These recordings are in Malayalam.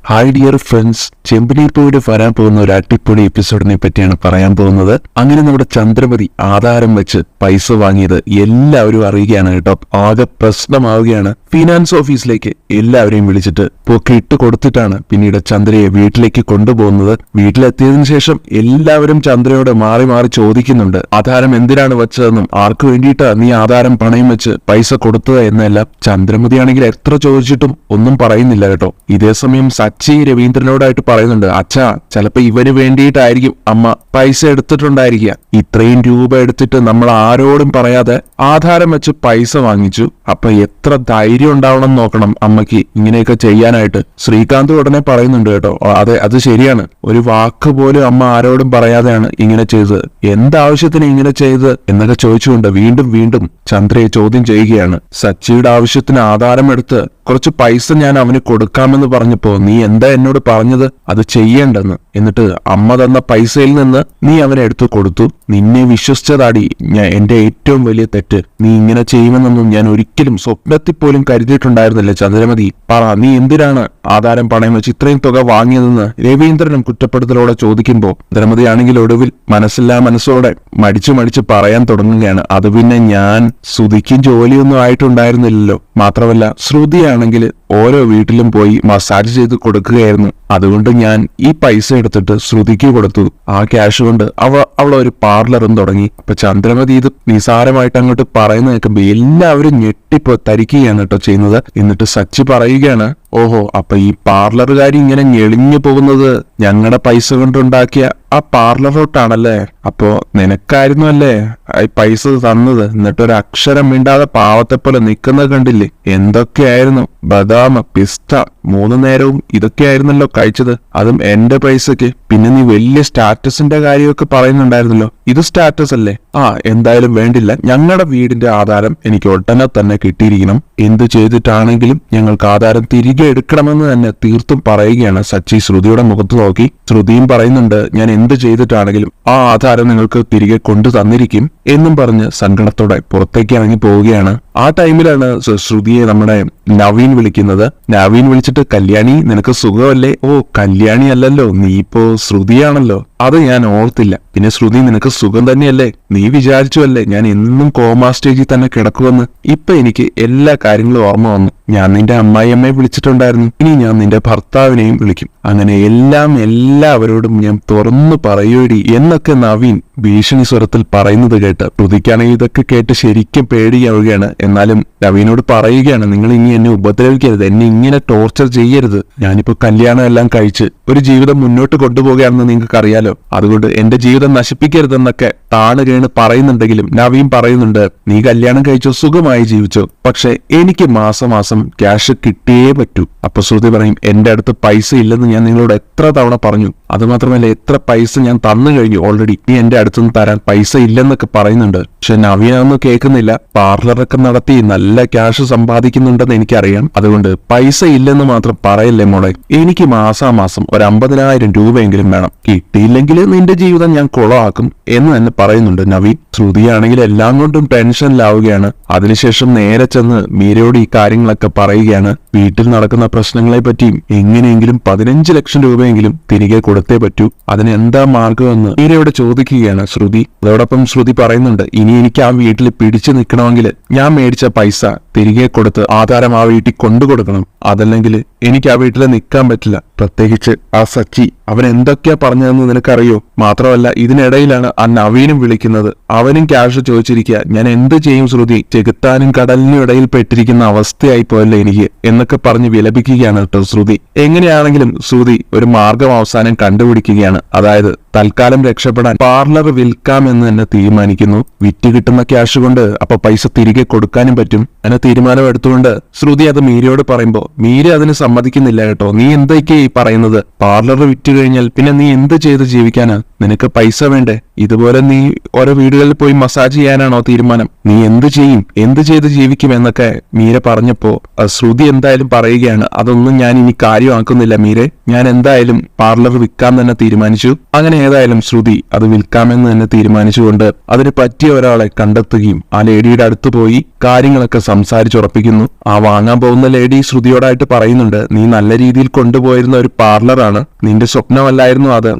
ഹായ് ഡിയർ ഫ്രണ്ട്സ്, ചെമ്പനീർപ്പൂവിൽ വരാൻ പോകുന്ന ഒരു അടിപൊളി എപ്പിസോഡിനെ പറ്റിയാണ് പറയാൻ പോകുന്നത്. അങ്ങനെ നമ്മുടെ ചന്ദ്രമതി ആധാരം വെച്ച് പൈസ വാങ്ങിയത് എല്ലാവരും അറിയുകയാണ് കേട്ടോ. ആകെ പ്രശ്നമാവുകയാണ്. ഫിനാൻസ് ഓഫീസിലേക്ക് എല്ലാവരെയും വിളിച്ചിട്ട് പൊക്കെ ഇട്ട് കൊടുത്തിട്ടാണ് പിന്നീട് ചന്ദ്രയെ വീട്ടിലേക്ക് കൊണ്ടുപോകുന്നത്. വീട്ടിലെത്തിയതിനു ശേഷം എല്ലാവരും ചന്ദ്രയോട് മാറി മാറി ചോദിക്കുന്നുണ്ട്, ആധാരം എന്തിനാണ് വെച്ചതെന്നും ആർക്കു വേണ്ടിയിട്ടാ നീ ആധാരം പണയം വെച്ച് പൈസ കൊടുത്തത് എന്നെല്ലാം. ചന്ദ്രമതിയാണെങ്കിൽ എത്ര ചോദിച്ചിട്ടും ഒന്നും പറയുന്നില്ല കേട്ടോ. ഇതേ സമയം സച്ചി രവീന്ദ്രനോടായിട്ട് പറയുന്നുണ്ട്, അച്ഛാ ചിലപ്പോ ഇവന് വേണ്ടിയിട്ടായിരിക്കും അമ്മ പൈസ എടുത്തിട്ടുണ്ടായിരിക്കുക. ഇത്രയും രൂപ എടുത്തിട്ട് നമ്മൾ ആരോടും പറയാതെ ആധാരം വെച്ച് പൈസ വാങ്ങിച്ചു. അപ്പൊ എത്ര ധൈര്യം ഉണ്ടാവണം നോക്കണം അമ്മയ്ക്ക് ഇങ്ങനെയൊക്കെ ചെയ്യാനായിട്ട്. ശ്രീകാന്ത് ഉടനെ പറയുന്നുണ്ട് കേട്ടോ, അതെ അത് ശരിയാണ്, ഒരു വാക്ക് പോലും അമ്മ ആരോടും പറയാതെയാണ് ഇങ്ങനെ ചെയ്തത്. എന്താവശ്യത്തിന് ഇങ്ങനെ ചെയ്തത് എന്നൊക്കെ ചോദിച്ചുകൊണ്ട് വീണ്ടും വീണ്ടും ചന്ദ്രയെ ചോദ്യം ചെയ്യുകയാണ്. സച്ചിയുടെ ആവശ്യത്തിന് ആധാരം എടുത്ത് കുറച്ച് പൈസ ഞാൻ അവന് കൊടുക്കാമെന്ന് പറഞ്ഞപ്പോ നീ എന്താ എന്നോട് പറഞ്ഞത് അത് ചെയ്യേണ്ടെന്ന്. എന്നിട്ട് അമ്മ തന്ന പൈസയിൽ നിന്ന് നീ അവനെ എടുത്തു കൊടുത്തു. നിന്നെ വിശ്വസിച്ചതാടി എന്റെ ഏറ്റവും വലിയ തെറ്റ്. നീ ഇങ്ങനെ ചെയ്യുമെന്നൊന്നും ഞാൻ ഒരിക്കലും സ്വപ്നത്തിൽ പോലും കരുതിയിട്ടുണ്ടായിരുന്നില്ല. ചന്ദ്രമതി പറ, നീ എന്തിനാണ് ആധാരം പണയം വെച്ച് ഇത്രയും തുക വാങ്ങിയതെന്ന് രവീന്ദ്രനും കുറ്റപ്പെടുത്തലോടെ ചോദിക്കുമ്പോ ചന്ദ്രമതിയാണെങ്കിൽ ഒടുവിൽ മനസ്സില്ലാ മനസ്സോടെ മടിച്ചു പറയാൻ തുടങ്ങുകയാണ്. അത് പിന്നെ ഞാൻ ശ്രുതിക്കും ജോലിയൊന്നും ആയിട്ടുണ്ടായിരുന്നില്ലല്ലോ. മാത്രമല്ല ശ്രുതിയാണെങ്കിൽ ഓരോ വീട്ടിലും പോയി മസാജ് ചെയ്ത് കൊടുക്കുകയായിരുന്നു. അതുകൊണ്ട് ഞാൻ ഈ പൈസ എടുത്തിട്ട് ശ്രുതിക്ക് കൊടുത്തു. ആ ക്യാഷ് കൊണ്ട് അവൾ ഒരു പാർലറും തുടങ്ങി. അപ്പൊ ചന്ദ്രമതി ഇത് നിസാരമായിട്ട് അങ്ങോട്ട് പറയുന്ന കേൾക്കുമ്പോ എല്ലാവരും ഞെട്ടിപ്പോ തരിക്കുകയാണ് കേട്ടോ ചെയ്യുന്നത്. എന്നിട്ട് സച്ചി പറയുകയാണ്, ഓഹോ അപ്പൊ ഈ പാർലറുകാരി ഇങ്ങനെ ഞെളിഞ്ഞു പോകുന്നത് ഞങ്ങളുടെ പൈസ കൊണ്ടുണ്ടാക്കിയ ആ പാർലറോട്ടാണല്ലേ. അപ്പോ നിനക്കായിരുന്നു അല്ലേ ഈ പൈസ തന്നത്. എന്നിട്ടൊരു അക്ഷരം മിണ്ടാതെ പാവത്തെ പോലെ നിക്കുന്നത് കണ്ടില്ലേ. എന്തൊക്കെയായിരുന്നു ബദാം, പിസ്ത, 3 നേരവും ഇതൊക്കെയായിരുന്നല്ലോ കഴിച്ചത്, അതും എന്റെ പൈസക്ക്. പിന്നെ നീ വലിയ സ്റ്റാറ്റസിന്റെ കാര്യമൊക്കെ പറയുന്നുണ്ടായിരുന്നല്ലോ, ഇത് സ്റ്റാറ്റസ് അല്ലേ? എന്തായാലും വേണ്ടില്ല, ഞങ്ങളുടെ വീടിന്റെ ആധാരം എനിക്ക് ഉടനെ തന്നെ കിട്ടിയിരിക്കണം. എന്തു ചെയ്തിട്ടാണെങ്കിലും ഞങ്ങൾക്ക് ആധാരം തിരികെ എടുക്കണമെന്ന് തന്നെ തീർത്തും പറയുകയാണ് സച്ചി ശ്രുതിയുടെ മുഖത്ത് നോക്കി. ശ്രുതിയും പറയുന്നുണ്ട്, ഞാൻ എന്ത് ചെയ്തിട്ടാണെങ്കിലും ആ ആധാരം നിങ്ങൾക്ക് തിരികെ കൊണ്ടു തന്നിരിക്കും എന്നും പറഞ്ഞ് സങ്കടത്തോടെ പുറത്തേക്ക് ഇറങ്ങി പോവുകയാണ്. ആ ടൈമിലാണ് ശ്രുതിയെ നമ്മുടെ നവീൻ വിളിക്കുന്നത്. നവീൻ വിളിച്ചിട്ട്, കല്യാണി നിനക്ക് സുഖമല്ലേ? ഓ കല്യാണി അല്ലല്ലോ, നീ ഇപ്പോ ശ്രുതിയാണല്ലോ. അത് ഞാൻ ഓർത്തില്ല. പിന്നെ ശ്രുതി നിനക്ക് സുഖം തന്നെയല്ലേ? നീ വിചാരിച്ചു അല്ലേ ഞാൻ എന്നും കോമാ സ്റ്റേജിൽ തന്നെ കിടക്കുമെന്ന്? ഇപ്പൊ എനിക്ക് എല്ലാ കാര്യങ്ങളും ഓർമ്മ വന്നു. ഞാൻ നിന്റെ അമ്മായിയമ്മയെ വിളിച്ചിട്ടുണ്ടായിരുന്നു, ഇനി ഞാൻ നിന്റെ ഭർത്താവിനെയും വിളിക്കും. അങ്ങനെ എല്ലാവരോടും ഞാൻ തുറന്നു പറയൂടി എന്നൊക്കെ നവീൻ ഭീഷണി സ്വരത്തിൽ പറയുന്നത് കേട്ട് ശ്രുതിക്കാണെങ്കിൽ ഇതൊക്കെ കേട്ട് ശരിക്കും പേടിയാവുകയാണ്. എന്നാലും നവീനോട് പറയുകയാണ്, നിങ്ങൾ ഇനി എന്നെ ഉപദ്രവിക്കരുത്, എന്നെ ഇങ്ങനെ ടോർച്ചർ ചെയ്യരുത്. ഞാനിപ്പോ കല്യാണം എല്ലാം കഴിച്ച് ഒരു ജീവിതം മുന്നോട്ട് കൊണ്ടുപോകുകയാണെന്ന് നിങ്ങൾക്ക് അറിയാലോ. അതുകൊണ്ട് എന്റെ ജീവിതം നശിപ്പിക്കരുതെന്നൊക്കെ താണ് കേണ് പറയുന്നുണ്ടെങ്കിലും നവീൻ പറയുന്നുണ്ട്, നീ കല്യാണം കഴിച്ചോ, സുഖമായി ജീവിച്ചോ, പക്ഷെ എനിക്ക് മാസം ക്യാഷ് കിട്ടിയേ പറ്റൂ. അപ്പൊ ശ്രുതി പറയും, എന്റെ അടുത്ത് പൈസ ഇല്ലെന്ന് ഞാൻ നിങ്ങളോട് എത്ര തവണ പറഞ്ഞു. അതുമാത്രമല്ല എത്ര പൈസ ഞാൻ തന്നു കഴിഞ്ഞു ഓൾറെഡി, നീ എന്റെ അടുത്തുനിന്ന് തരാൻ പൈസ ഇല്ലെന്നൊക്കെ പറയുന്നുണ്ട്. പക്ഷെ നവീനൊന്നും കേൾക്കുന്നില്ല. പാർലറൊക്കെ നടത്തി നല്ല ക്യാഷ് സമ്പാദിക്കുന്നുണ്ടെന്ന് എനിക്കറിയാം. അതുകൊണ്ട് പൈസ ഇല്ലെന്ന് മാത്രം പറയല്ലേ മോളെ, എനിക്ക് മാസാമാസം ഒരു 50,000 രൂപയെങ്കിലും വേണം. കിട്ടിയില്ലെങ്കിൽ നിന്റെ ജീവിതം ഞാൻ കുളമാക്കും എന്ന് തന്നെ പറയുന്നുണ്ട് നവീൻ. ശ്രുതിയാണെങ്കിൽ എല്ലാം കൊണ്ടും ടെൻഷനിലാവുകയാണ്. അതിനുശേഷം നേരെ ചെന്ന് മീരയോട് ഈ കാര്യങ്ങളൊക്കെ പറയുകയാണ്. വീട്ടിൽ നടക്കുന്ന പ്രശ്നങ്ങളെ പറ്റിയും എങ്ങനെയെങ്കിലും 15 ലക്ഷം രൂപയെങ്കിലും തിരികെ കൊടുത്തേ പറ്റൂ, അതിന് എന്താ മാർഗമെന്ന് മീരയോട് ചോദിക്കുകയാണ് ശ്രുതി. അതോടൊപ്പം ശ്രുതി പറയുന്നുണ്ട്, ഇനി എനിക്ക് ആ വീട്ടിൽ പിടിച്ചു നിൽക്കണമെങ്കിൽ ഞാൻ മേടിച്ച പൈസ തിരികെ കൊടുത്ത് ആധാരം ആ വീട്ടിൽ കൊണ്ടുകൊടുക്കണം. അതല്ലെങ്കിൽ എനിക്ക് ആ വീട്ടിൽ നിൽക്കാൻ പറ്റില്ല. പ്രത്യേകിച്ച് ആ സച്ചി, അവൻ എന്തൊക്കെയാ പറഞ്ഞതെന്ന് നിനക്കറിയോ? മാത്രമല്ല ഇതിനിടയിലാണ് ആ നവീനും വിളിക്കുന്നത്. അവനും ക്യാഷ് ചോദിച്ചിരിക്കുക. ഞാൻ എന്ത് ചെയ്യും ശ്രുതി, ചെകുത്താനും കടലിനും ഇടയിൽ പെട്ടിരിക്കുന്ന അവസ്ഥയായി പോയല്ലേ എനിക്ക് എന്നൊക്കെ പറഞ്ഞ് വിലപിക്കുകയാണ് കേട്ടോ ശ്രുതി. എങ്ങനെയാണെങ്കിലും ശ്രുതി ഒരു മാർഗം അവസാനം കണ്ടുപിടിക്കുകയാണ്. അതായത് തൽക്കാലം രക്ഷപ്പെടാൻ പാർലർ വിൽക്കാമെന്ന് തന്നെ തീരുമാനിക്കുന്നു. വിറ്റ് കിട്ടുന്ന ക്യാഷ് കൊണ്ട് അപ്പൊ പൈസ തിരികെ കൊടുക്കാനും പറ്റും. അങ്ങനെ തീരുമാനം എടുത്തുകൊണ്ട് ശ്രുതി അത് മീരയോട് പറയുമ്പോ മീര അതിന് സമ്മതിക്കുന്നില്ല കേട്ടോ. നീ എന്തൊക്കെയാ ഈ പറയുന്നത്? പാർലർ വിറ്റ് കഴിഞ്ഞാൽ പിന്നെ നീ എന്ത് ചെയ്ത് ജീവിക്കാനാ? നിനക്ക് പൈസ വേണ്ടേ? ഇതുപോലെ നീ ഓരോ വീടുകളിൽ പോയി മസാജ് ചെയ്യാനാണോ തീരുമാനം? നീ എന്ത് ചെയ്യും, എന്ത് ചെയ്ത് ജീവിക്കും എന്നൊക്കെ മീര പറഞ്ഞപ്പോ ശ്രുതി എന്തായാലും പറയുകയാണ്, അതൊന്നും ഞാൻ ഇനി കാര്യമാക്കുന്നില്ല മീരെ, ഞാൻ എന്തായാലും പാർലർ വിൽക്കാൻ തന്നെ തീരുമാനിച്ചു. അങ്ങനെ ഏതായാലും ശ്രുതി അത് വിൽക്കാമെന്ന് തന്നെ തീരുമാനിച്ചുകൊണ്ട് അതിന് പറ്റിയ ഒരാളെ കണ്ടെത്തുകയും ആ ലേഡിയുടെ അടുത്ത് പോയി കാര്യങ്ങളൊക്കെ സംസാരിച്ചുറപ്പിക്കുന്നു. ആ വാങ്ങാൻ പോകുന്ന ലേഡി ശ്രുതിയോടായിട്ട് പറയുന്നുണ്ട്, നീ നല്ല രീതിയിൽ കൊണ്ടുപോയിരുന്ന ഒരു പാർലറാണ്, നിന്റെ സ്വപ്നമല്ലായിരുന്നു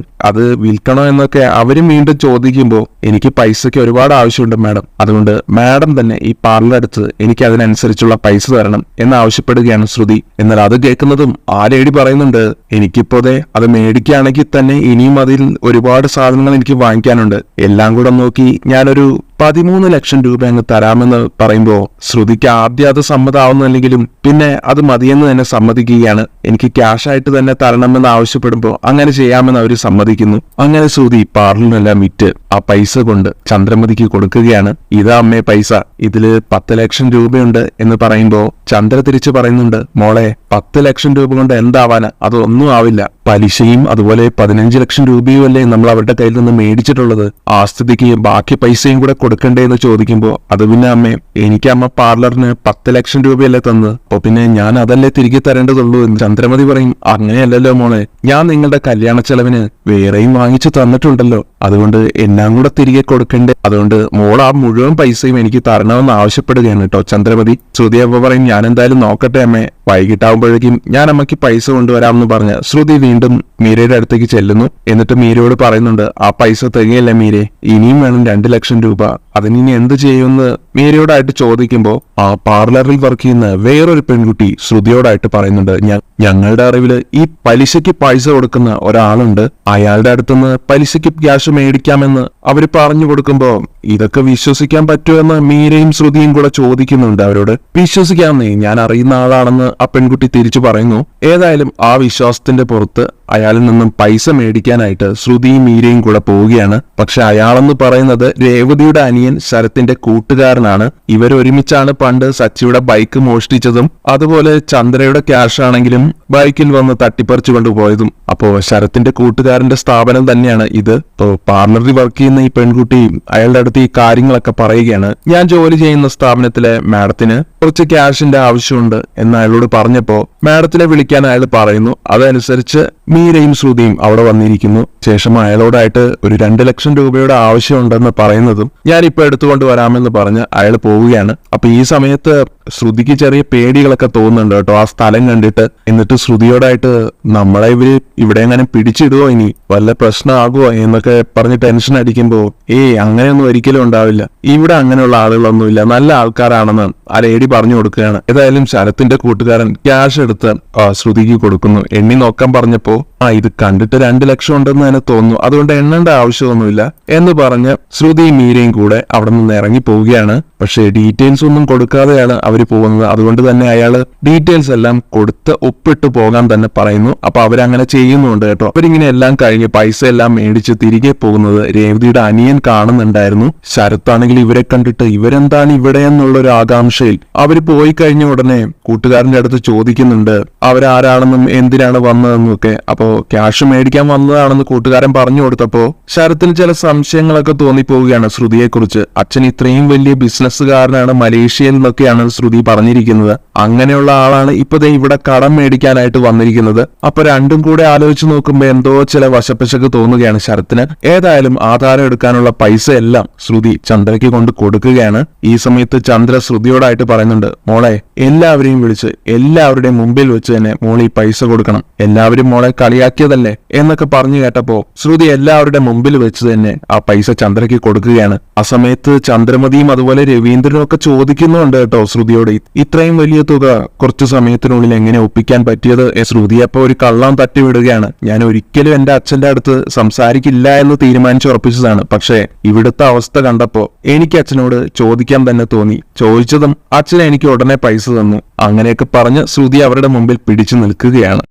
അത് വിൽക്കണോ എന്നൊക്കെ അവരും വീണ്ടും ചോദിക്കുമ്പോൾ എനിക്ക് പൈസയ്ക്ക് ഒരുപാട് ആവശ്യമുണ്ട് മാഡം, അതുകൊണ്ട് മാഡം തന്നെ ഈ പാർലർ എടുത്ത് എനിക്ക് അതിനനുസരിച്ചുള്ള പൈസ തരണം എന്നാവശ്യപ്പെടുകയാണ് ശ്രുതി. എന്നാൽ അത് കേൾക്കുന്നതും ആ ലേഡി പറയുന്നുണ്ട്, എനിക്കിപ്പോതെ അത് മേടിക്കുകയാണെങ്കിൽ തന്നെ ഇനിയും അതിൽ ഒരുപാട് സാധനങ്ങൾ എനിക്ക് വാങ്ങിക്കാനുണ്ട്, എല്ലാം കൂടെ നോക്കി ഞാനൊരു 13 ലക്ഷം രൂപ അങ്ങ് തരാമെന്ന് പറയുമ്പോ ശ്രുതിക്ക് ആദ്യം അത് സമ്മതമാവുന്നില്ലെങ്കിലും പിന്നെ അത് മതിയെന്ന് തന്നെ സമ്മതിക്കുകയാണ്. എനിക്ക് ക്യാഷ് ആയിട്ട് തന്നെ തരണമെന്ന് ആവശ്യപ്പെടുമ്പോ അങ്ങനെ ചെയ്യാമെന്ന് അവർ സമ്മതിക്കുന്നു. അങ്ങനെ ശ്രുതി പാർലറിനെല്ലാം വിറ്റ് ആ പൈസ കൊണ്ട് ചന്ദ്രമതിക്ക് കൊടുക്കുകയാണ്. ഇതാ അമ്മേ പൈസ, ഇതില് 10 ലക്ഷം രൂപയുണ്ട് എന്ന് പറയുമ്പോ ചന്ദ്ര തിരിച്ചു പറയുന്നുണ്ട്, മോളെ 10 ലക്ഷം രൂപ കൊണ്ട് എന്താവാനാ, അതൊന്നും ആവില്ല, പലിശയും അതുപോലെ 15 ലക്ഷം രൂപയും അല്ലേ നമ്മൾ അവരുടെ കയ്യിൽ നിന്ന് മേടിച്ചിട്ടുള്ളത്, ആ സ്ഥിതിക്ക് ബാക്കി പൈസയും കൂടെ കൊടുക്കണ്ടേ എന്ന് ചോദിക്കുമ്പോ അത് പിന്നെ അമ്മേ, എനിക്ക് അമ്മ പാർലറിന് 10 ലക്ഷം രൂപയല്ലേ തന്ന്, അപ്പൊ പിന്നെ ഞാൻ അതല്ലേ തിരികെ തരേണ്ടതുള്ളൂ എന്ന് ചന്ദ്രമതി പറയും. അങ്ങനെയല്ലല്ലോ മോളെ, ഞാൻ നിങ്ങളുടെ കല്യാണ ചെലവിന് വേറെയും വാങ്ങിച്ചു തന്നിട്ടുണ്ടല്ലോ, അതുകൊണ്ട് എല്ലാം കൂടെ തിരികെ കൊടുക്കണ്ടേ, അതുകൊണ്ട് മോൾ ആ മുഴുവൻ പൈസയും എനിക്ക് തരണമെന്ന് ആവശ്യപ്പെടുകയാണ് കേട്ടോ ചന്ദ്രമതി. ശ്രുതി അപ്പൊ പറയും, ഞാൻ എന്തായാലും നോക്കട്ടെ അമ്മേ, വൈകിട്ടാവുമ്പോഴേക്കും ഞാൻ അമ്മയ്ക്ക് പൈസ കൊണ്ടുവരാമെന്ന് പറഞ്ഞ് ശ്രുതി വീണ്ടും മീരയുടെ അടുത്തേക്ക് ചെല്ലുന്നു. എന്നിട്ട് മീരയോട് പറയുന്നുണ്ട്, ആ പൈസ തികയല്ല മീരെ, ഇനിയും വേണം 2 ലക്ഷം രൂപ, അതിനി എന്ത് ചെയ്യുമെന്ന് മീരയോടായിട്ട് ചോദിക്കുമ്പോ ആ പാർലറിൽ വർക്ക് ചെയ്യുന്ന വേറൊരു പെൺകുട്ടി ശ്രുതിയോടായിട്ട് പറയുന്നുണ്ട്, ഞങ്ങളുടെ അറിവില് ഈ പലിശയ്ക്ക് പൈസ കൊടുക്കുന്ന ഒരാളുണ്ട്, അയാളുടെ അടുത്തുനിന്ന് പലിശയ്ക്ക് ക്യാഷ് മേടിക്കാമെന്ന് അവര് പറഞ്ഞു കൊടുക്കുമ്പോ ഇതൊക്കെ വിശ്വസിക്കാൻ പറ്റുമെന്ന് മീരയും ശ്രുതിയും കൂടെ ചോദിക്കുന്നുണ്ട് അവരോട്. വിശ്വസിക്കാമെന്നേ, ഞാൻ അറിയുന്ന ആളാണെന്ന് ആ പെൺകുട്ടി തിരിച്ചു പറയുന്നു. ഏതായാലും ആ വിശ്വാസത്തിന്റെ പുറത്ത് അയാളിൽ നിന്നും പൈസ മേടിക്കാനായിട്ട് ശ്രുതിയും മീരയും കൂടെ പോവുകയാണ്. പക്ഷെ അയാളെന്ന് പറയുന്നത് രേവതിയുടെ അനിയൻ ശരത്തിന്റെ കൂട്ടുകാരനാണ്. ഇവരൊരുമിച്ചാണ് പണ്ട് സച്ചിയുടെ ബൈക്ക് മോഷ്ടിച്ചതും അതുപോലെ ചന്ദ്രയുടെ ക്യാഷ് ആണെങ്കിലും ബൈക്കിൽ വന്ന് തട്ടിപ്പറിച്ചു കൊണ്ടുപോയതും. അപ്പോ ശരത്തിന്റെ കൂട്ടുകാരന്റെ സ്ഥാപനം തന്നെയാണ് ഇത്. പാർലറിൽ വർക്ക് ചെയ്യുന്ന ഈ പെൺകുട്ടി അയാളുടെ അടുത്ത് ഈ കാര്യങ്ങളൊക്കെ പറയുകയാണ്. ഞാൻ ജോലി ചെയ്യുന്ന സ്ഥാപനത്തിലെ മാഡത്തിന് കുറച്ച് ക്യാഷിന്റെ ആവശ്യമുണ്ട് എന്ന് അയാളോട് പറഞ്ഞപ്പോ മാഡത്തിനെ വിളിക്കാൻ അയാൾ പറയുന്നു. അതനുസരിച്ച് മീരയും ശ്രുതിയും അവിടെ വന്നിരിക്കുന്നു. ശേഷം അയാളോടായിട്ട് ഒരു 2 ലക്ഷം രൂപയുടെ ആവശ്യമുണ്ടെന്ന് പറയുന്നതും ഞാനിപ്പോ എടുത്തുകൊണ്ട് വരാമെന്ന് പറഞ്ഞ് അയാൾ പോവുകയാണ്. അപ്പൊ ഈ സമയത്ത് ശ്രുതിക്ക് ചെറിയ പേടികളൊക്കെ തോന്നുന്നുണ്ട് കേട്ടോ ആ സ്ഥലം കണ്ടിട്ട്. എന്നിട്ട് ശ്രുതിയോടായിട്ട് നമ്മളെ ഇവിടെ എങ്ങനെ പിടിച്ചിടുവോ, ഇനി വല്ല പ്രശ്നമാകുമോ എന്നൊക്കെ പറഞ്ഞ് ടെൻഷൻ അടിക്കുമ്പോ അങ്ങനെയൊന്നും ഒരിക്കലും ഉണ്ടാവില്ല, ഇവിടെ അങ്ങനെയുള്ള ആളുകളൊന്നുമില്ല, നല്ല ആൾക്കാരാണെന്ന് ആ ലേഡി പറഞ്ഞു കൊടുക്കുകയാണ്. ഏതായാലും ശരത്തിന്റെ കൂട്ടുകാരൻ ക്യാഷ് എടുത്ത് ശ്രുതിക്ക് കൊടുക്കുന്നു. എണ്ണി നോക്കാൻ പറഞ്ഞപ്പോ ഇത് കണ്ടിട്ട് 2 ലക്ഷം ഉണ്ടെന്ന് തന്നെ തോന്നുന്നു, അതുകൊണ്ട് എണ്ണേണ്ട ആവശ്യമൊന്നുമില്ല എന്ന് പറഞ്ഞ് ശ്രുതിയും മീരയും കൂടെ അവിടെ നിന്ന് ഇറങ്ങി പോവുകയാണ്. പക്ഷേ ഡീറ്റെയിൽസ് ഒന്നും കൊടുക്കാതെയാണ് അവര് പോകുന്നത്. അതുകൊണ്ട് തന്നെ അയാള് ഡീറ്റെയിൽസ് എല്ലാം കൊടുത്ത് ഒപ്പിട്ട് പോകാൻ തന്നെ പറയുന്നു. അപ്പൊ അവരങ്ങനെ ചെയ്യുന്നുണ്ട് കേട്ടോ. അവരിങ്ങനെ എല്ലാം കഴിഞ്ഞ് പൈസ എല്ലാം മേടിച്ച് തിരികെ പോകുന്നത് രേവതിയുടെ അനിയൻ കാണുന്നുണ്ടായിരുന്നു. ശരത്താണെങ്കിൽ ഇവരെ കണ്ടിട്ട് ഇവരെന്താണ് ഇവിടെ എന്നുള്ള ഒരു ആകാംക്ഷയിൽ അവര് പോയി കഴിഞ്ഞ ഉടനെ കൂട്ടുകാരന്റെ അടുത്ത് ചോദിക്കുന്നുണ്ട് അവരാരാണെന്നും എന്തിനാണ് വന്നതെന്നും ഒക്കെ. അപ്പോ ക്യാഷ് മേടിക്കാൻ വന്നതാണെന്ന് കൂട്ടുകാരൻ പറഞ്ഞു കൊടുത്തപ്പോ ശരത്തിന് ചില സംശയങ്ങളൊക്കെ തോന്നിപ്പോവുകയാണ് ശ്രുതിയെ കുറിച്ച്. അച്ഛൻ ഇത്രയും വലിയ ബിസിനസ്സുകാരനാണ്, മലേഷ്യയിൽ നിന്നൊക്കെയാണ് ശ്രുതി പറഞ്ഞിരിക്കുന്നത്. അങ്ങനെയുള്ള ആളാണ് ഇപ്പൊ ഇവിടെ കടം മേടിക്കാനായിട്ട് വന്നിരിക്കുന്നത്. അപ്പൊ രണ്ടും കൂടെ ആലോചിച്ച് നോക്കുമ്പോ എന്തോ ചില വശപ്പശക്ക് തോന്നുകയാണ് ശരത്തിന്. ഏതായാലും ആധാരം എടുക്കാനുള്ള പൈസ എല്ലാം ശ്രുതി ചന്ദ്രയ്ക്ക് കൊണ്ട് കൊടുക്കുകയാണ്. ഈ സമയത്ത് ചന്ദ്ര ശ്രുതിയോടായിട്ട് പറയുന്നുണ്ട്, മോളെ എല്ലാവരെയും വിളിച്ച് എല്ലാവരുടെയും മുമ്പിൽ വെച്ച് തന്നെ മോൾ ഈ പൈസ കൊടുക്കണം, എല്ലാവരും മോളെ കളിയാക്കിയതല്ലേ എന്നൊക്കെ പറഞ്ഞു കേട്ടപ്പോ ശ്രുതി എല്ലാവരുടെ മുമ്പിൽ വെച്ച് തന്നെ ആ പൈസ ചന്ദ്രയ്ക്ക് കൊടുക്കുകയാണ്. ആ സമയത്ത് ചന്ദ്രമതിയും അതുപോലെ രവീന്ദ്രനും ഒക്കെ ചോദിക്കുന്നുണ്ട് കേട്ടോ ശ്രുതിയോട്, ഇത്രയും വലിയ തുക കുറച്ചു സമയത്തിനുള്ളിൽ എങ്ങനെ ഒപ്പിക്കാൻ പറ്റിയത്? ശ്രുതി അപ്പൊ ഒരു കള്ളം തട്ടിവിടുകയാണ്. ഞാൻ ഒരിക്കലും എന്റെ അച്ഛന്റെ അടുത്ത് സംസാരിക്കില്ല എന്ന് തീരുമാനിച്ചുറപ്പിച്ചതാണ്, പക്ഷേ ഇവിടുത്തെ അവസ്ഥ കണ്ടപ്പോ എനിക്ക് അച്ഛനോട് ചോദിക്കാൻ തന്നെ തോന്നി, ചോദിച്ചതും അച്ഛൻ എനിക്ക് ഉടനെ പൈസ തന്നു. അങ്ങനെയൊക്കെ പറഞ്ഞ് ശ്രുതി അവരുടെ മുമ്പിൽ പിടിച്ചു നിൽക്കുകയാണ്.